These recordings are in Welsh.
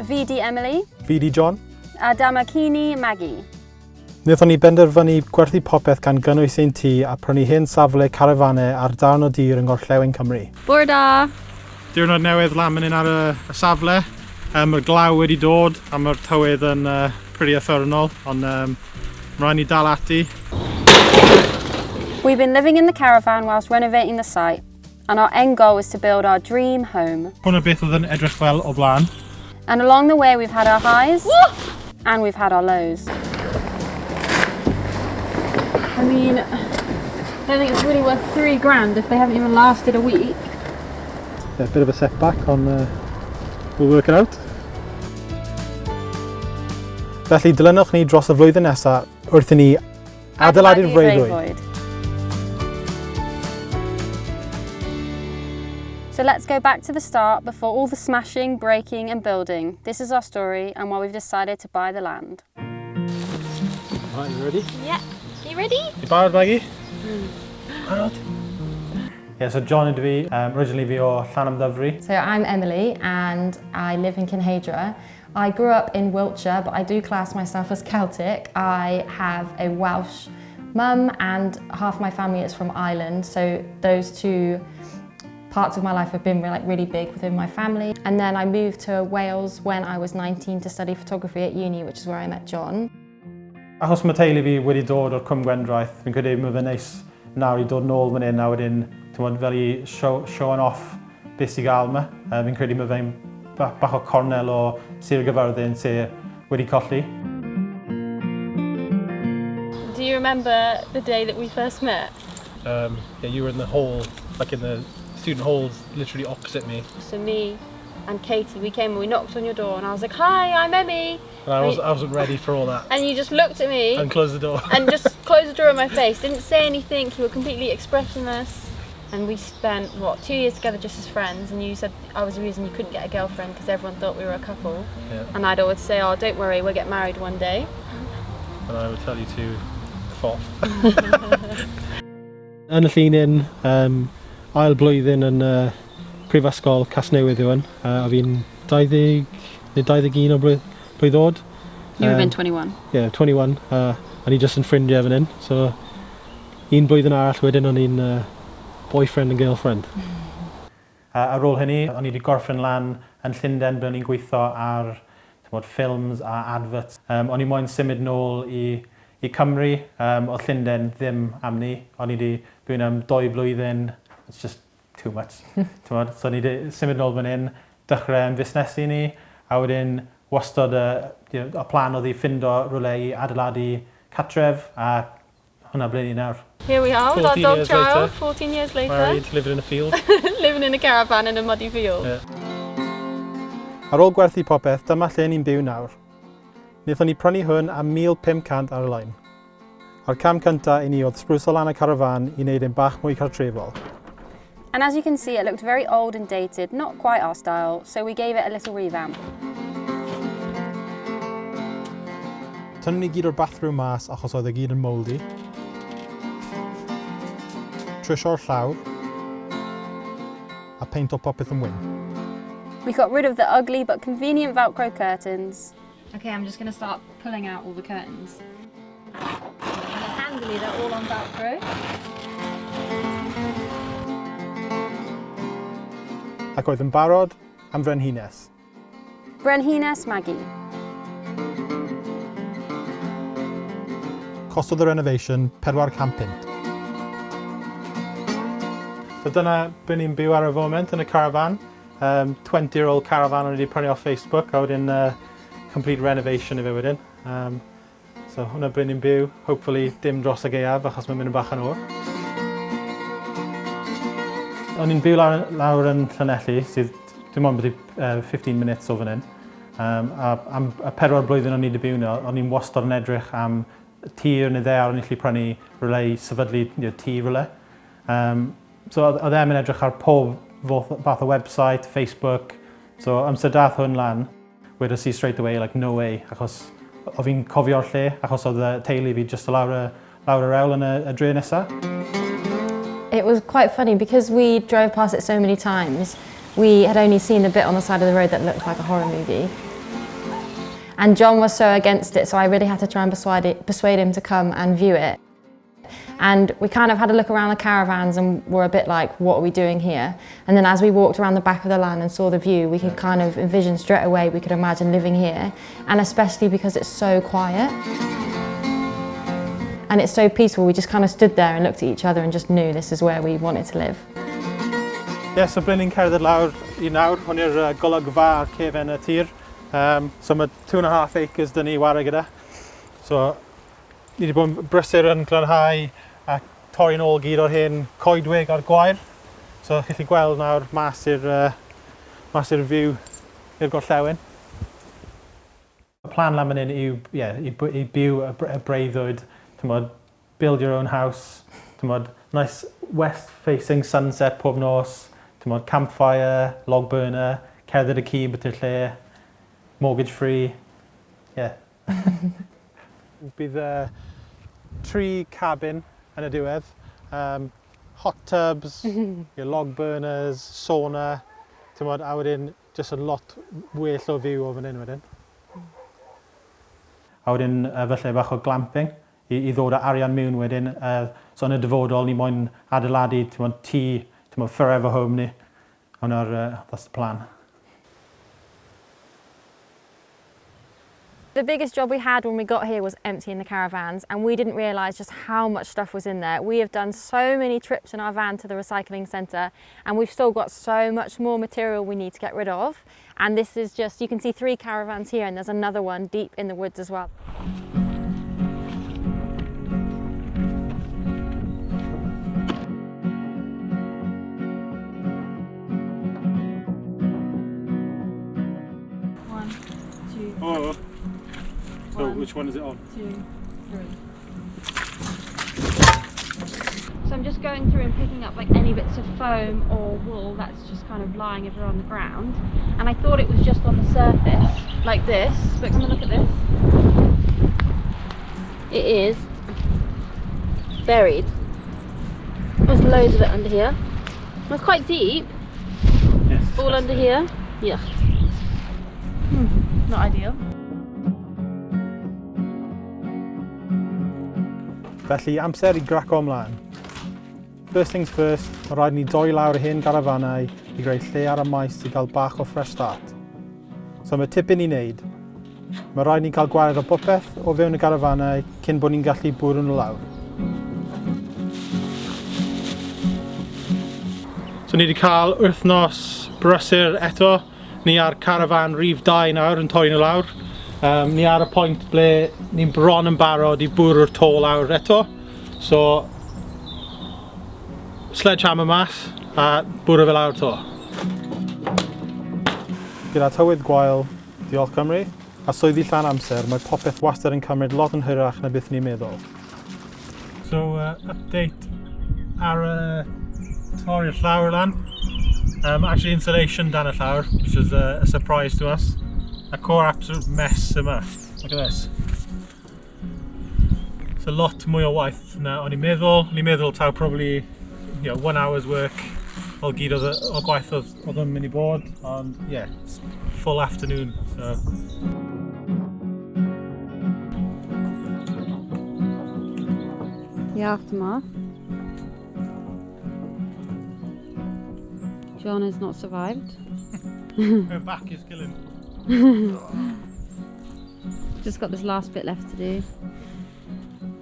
Fi di Emily. Fi di Jon. A dyma ci ni Maggie. Wnaethon ni benderfynu gwerthu popeth gan gynnwys ein tŷ a prynu hen safle carafanau ar darn o dir yng Ngorllewin Cymru. Bore da! Diwrnod newydd lan fan hyn ar y safle. Mae'r glaw wedi dod a mae'r tywydd yn pretty uffernol, ond rhaid ni dal ati. We've been living in the caravan whilst renovating the site, and our end goal is to build our dream home. Hwna beth oedd yn edrych fel o blaen. And along the way we've had our highs and we've had our lows. I mean, I don't think it's really worth £3 if they haven't even lasted a week. Yeah, a bit of a setback on we'll work it out. Felly dilynwch ni dros y flwyddyn nesaf wrth i ni Adeiladu'r Freuddwyd. So let's go back to the start before all the smashing, breaking and building. This is our story and why we've decided to buy the land. Right, you ready? Yeah. You ready? You barod, Maggie? Barod? Yeah, so Jon and fi, originally fi o Llanymddyfri. So I'm Emily and I live in Cynhedra. I grew up in Wiltshire, but I do class myself as Celtic. I have a Welsh mum and half my family is from Ireland, so those two parts of my life have been really big within my family. And then I moved to Wales when I was 19 to study photography at uni, which is where I met Jon. Achos mae teulu fi wedi dod o'r Cwm Gwendraeth, fi'n credu mae fe neis nawr i dod nôl fan hyn a wedyn fel i showing off beth sy'n gael yma. Fi'n credu mae fe'n bach o cornel o Sir Gyfyrddin sydd wedi colli. Do you remember the day that we first met? Yeah, you were in the hall, like in the student halls, literally opposite me. So me and Katie, we came and we knocked on your door and I was like, hi, I'm Emmy. And I wasn't ready for all that. And you just looked at me. And closed the door. And just closed the door in my face. Didn't say anything, you were completely expressionless. And we spent, 2 years together just as friends, and you said I was the reason you couldn't get a girlfriend because everyone thought we were a couple. Yeah. And I'd always say, oh, don't worry, we'll get married one day. And I would tell you to f off. Yn y llunyn, ail blwyddyn yn Prifysgol Casnewydd yw hwn. A fi'n 20 neu 21 o blwyddod. You would have been 21. Yeah, 21. A ni jyst yn ffrindiau fan hyn. So, un blwyddyn arall wedyn o'n i'n boyfriend and girlfriend. Ar ôl hynny, o'n i wedi gorffen lan yn Llundain ble o'n i'n gweithio ar ffilms a adverts. O'n i moyn symud nôl i Cymru, o Llundain ddim am ni. O'n i wedi byw am 2 blwyddyn, it's just too much. So o'n i wedi symud nôl fan hyn, dechrau yn busnesu ni, a wedyn wastad y plan oedd i ffindo rhywle i adeiladu catref, a hwnna ble ni nawr. Here we are with our dog child, 14 years later. Married, living in a field. Living in a caravan in a muddy field. Yeah. Ar ôl gwerthu popeth, dyma lle ni'n byw nawr. Wnaethon ni prynu hwn am £1,500 ar y lain. A'r cam cyntaf i ni oedd sbrwso lan y carafan i wneud yn bach mwy cartrefol. And as you can see, it looked very old and dated, not quite our style, so we gave it a little revamp. Tynnu ni gyd o'r bathroom mas achos oedd e gyd yn mouldy. Trisio'r llawr a peint o popeth yn wyn. We got rid of the ugly but convenient Velcro curtains. Okay, I'm just going to start pulling out all the curtains. And handily, they're all on Velcro. Ac oedd yn barod am frenhines. Brenhines Maggie. Costodd y renovation £400. So dyna be ni'n byw ar y foment yn y caravan. 20-year-old caravan o'n i wedi prynu off Facebook a wedyn complete renovation i fe wedyn. So hwnna be ni'n byw. Hopefully dim dros y gaeaf achos mae'n mynd yn bach yn o'r. O'n i'n byw lawr yn Llanelli sydd dim ond byddu 15 minutes o fan hyn. A am y 4 blwyddyn o'n i wedi byw yno, o'n i'n wastad yn edrych am tir neu dde o'n i'n gallu prynu rhywle i sefydlu tir rhywle. So oedd e'n edrych ar pob fath o website, Facebook. So amser dath hwn lan, wedes i straight away, like no way, achos o fi'n cofio'r lle, achos oedd teulu fi just lawr y rewl yn y dre nesaf. it was quite funny because we drove past it so many times. We had only seen the bit on the side of the road that looked like a horror movie. And Jon was so against it, so I really had to try and persuade him to come and view it. And we kind of had a look around the caravans and were a bit like, what are we doing here? And then as we walked around the back of the land and saw the view, we could kind of envision straight away we could imagine living here, and especially because it's so quiet. And it's so peaceful, we just kind of stood there and looked at each other and just knew this is where we wanted to live. So blyn ni'n cerdded lawr I nawr, hwn yw'r golygfa a'r cefen y tir. So mae 2.5 acres dyn ni wara gyda. So ni wedi bod yn brysur yn glanhau a torri nôl gyd o'r hen coedwig a'r gwair. So chi'n gallu gweld nawr mas i'r view i'r gorllewin. Y plan lan fan hyn yw i byw y breuddwyd, build your own house, nice west-facing sunset pob nos, campfire, log burner, cerdded y cib at yr lle, mortgage free, Bydd tree cabin yn y diwedd, hot tubs, your log burners, sauna, a wedyn just a lot well o view o fan hyn wedyn. A wedyn falle bach o glamping i ddod â arian mewn wedyn. So yn y dyfodol ni moyn adeiladu tŷ, forever home ni. That's the plan. The biggest job we had when we got here was emptying the caravans, and we didn't realise just how much stuff was in there. We have done so many trips in our van to the recycling centre, and we've still got so much more material we need to get rid of. And this is just, you can see 3 caravans here, and there's another one deep in the woods as well. So which one is it on? 2, 3. So I'm just going through and picking up like any bits of foam or wool that's just kind of lying everywhere on the ground. And I thought it was just on the surface, like this, but come and look at this. It is buried. There's loads of it under here. It's quite deep. Yes. All under here. Yeah. Not ideal. Felly amser I graco ymlaen. First things first, mae rhaid ni doi lawr y hen carafanau I greu lle ar y maes I gael bach o fresh start. So mae tipyn I wneud. Mae rhaid ni cael gwared o bopeth o fewn y carafanau cyn bod ni'n gallu bwrw nhw lawr. So ni wedi cael wythnos brysur eto. Ni ar carafan rhif 2 nawr yn torri nhw lawr. Ni ar y pwynt ble ni'n bron yn barod I bwrw'r to lawr eto. So, sledgehammer mas a bwrw fe lawr to. Gyda tywydd gwael, diolch Cymru, a swyddi llawn amser, mae popeth wastad yn cymryd lot yn hyrach na beth ni'n meddwl. So, update ar torri'r llawr lan. Actually installation dan y llawr, which is a surprise to us. A core absolute mess yma. Look at this. It's a lot mwy o waith na o'n i'n meddwl. O'n i'n meddwl taw probably 1 hour's work o gyd o gwaith oedd yn mynd I bod. Ond yeah, it's full afternoon. So. The aftermath. Jon has not survived. Her back is killing. Just got this last bit left to do.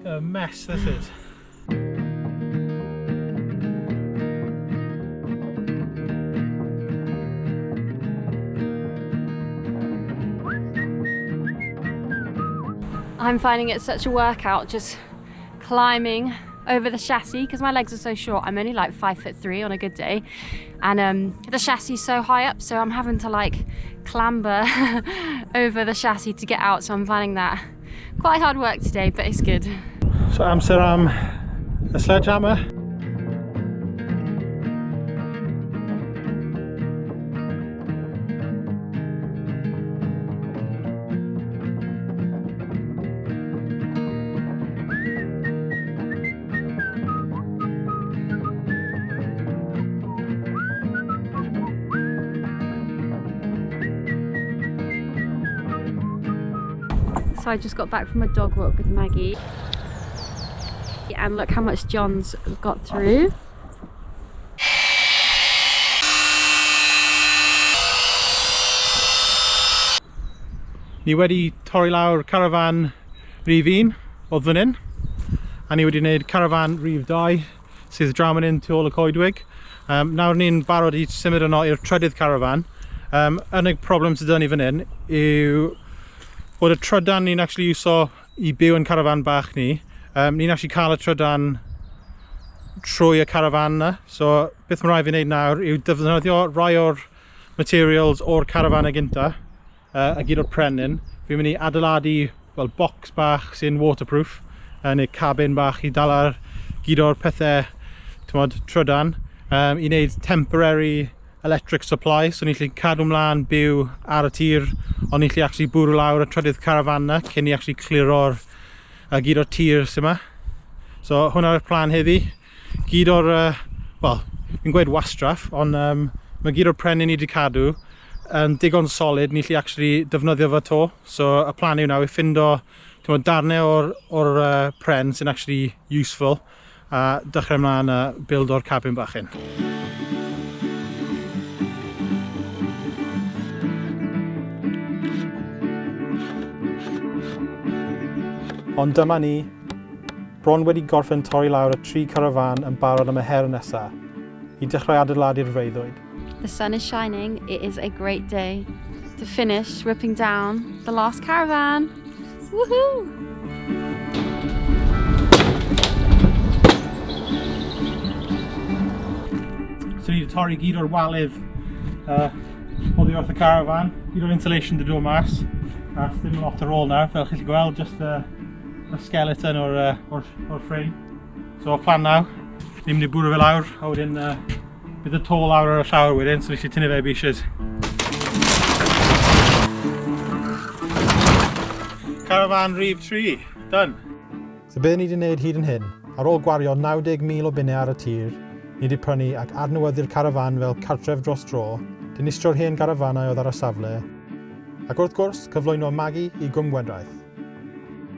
A mess this is. I'm finding it such a workout just climbing over the chassis because my legs are so short. I'm only like 5'3" on a good day, and the chassis is so high up, so I'm having to like clamber over the chassis to get out. So I'm finding that quite hard work today, but it's good. So amser am y sledgehammer. So I just got back from a dog walk with Maggie. And look how much Jon's got through. Ni wedi torri lawr caravan rhif 1 oedd fan hyn, a ni wedi gwneud caravan rhif 2 sydd draw fan hyn tu ôl y coedwig. Nawr ni'n barod i symud yno i'r trydydd caravan. Unig problem sydd ni fan hyn yw bod y trydan ni'n actually iwso i byw yn caravan bach ni. Ni'n actually cael y trydan trwy y caravan na, so beth mae'n rhaid fi wneud nawr yw defnyddio rai o'r materials o'r caravan y gynta, a gyd o'r prenin. Fi'n mynd i adeiladu bocs bach sy'n waterproof, neu cabin bach i dal ar gyd o'r pethau trydan, i wneud temporary electric supply, so ni'n gallu cadw mlaen byw ar y tir, ond ni'n gallu actually bwrw lawr y trydydd caravan na cyn i actually cliro'r gyd o'r tir sy'n yma. So hwnna'r plan heddi. Gyd o'r, fi'n gweud wastraff, ond mae gyd o'r prenin ni wedi cadw yn digon solid, ni'n gallu actually defnyddio fo to. So y plan yw nawr i ffindo darnau o'r pren sy'n actually useful, a dechrau ymlaen a build o'r cabin bach hyn. Ond dyma ni, bron wedi gorffen torri lawr y 3 caravan yn barod am y her nesaf i dechrau adeiladu'r freuddwyd. The sun is shining. It is a great day to finish ripping down the last caravan. Woohoo! So ni wedi torri gyd o'r walydd oddi wrth y caravan, gyd o'r insulation wedi dod mas, a ddim lot ar ôl nawr, fel chi'n gweld, just y skeleton o'r frame. So y plan nawr, ni'n mynd i bwrw fe lawr, a wedyn bydd y to lawr ar y llawr wedyn, so ni eisiau tynnu fe eisiau. Caravan rhif 3, done. So be ni wedi gwneud hyd yn hyn, ar ôl gwario 90,000 o bunnau ar y tir, ni wedi prynu ac adnewyddu'r caravan fel cartref dros dro, dinistio'r hen carafanau oedd ar y safle, ac wrth gwrs cyflwyno Maggie i gwmwendraeth.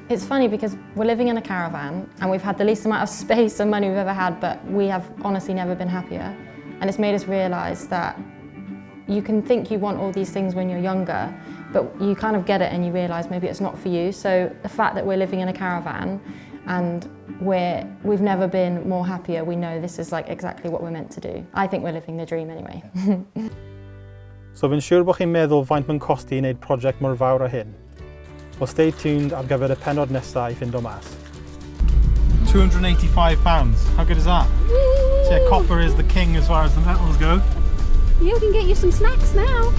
It's funny because we're living in a caravan and we've had the least amount of space and money we've ever had, but we have honestly never been happier. And it's made us realise that you can think you want all these things when you're younger, but you kind of get it and you realise maybe it's not for you. So the fact that we're living in a caravan and we've never been more happier, we know this is like exactly what we're meant to do. I think we're living the dream anyway. So fi'n siŵr bod chi'n meddwl faint mae'n costi i wneud prosiect mor fawr o hyn. Well, stay tuned ar gyfer y pennod nesaf i ffindo mas. £285. How good is that? So yeah, copper is the king as far as the metals go. You can get you some snacks now.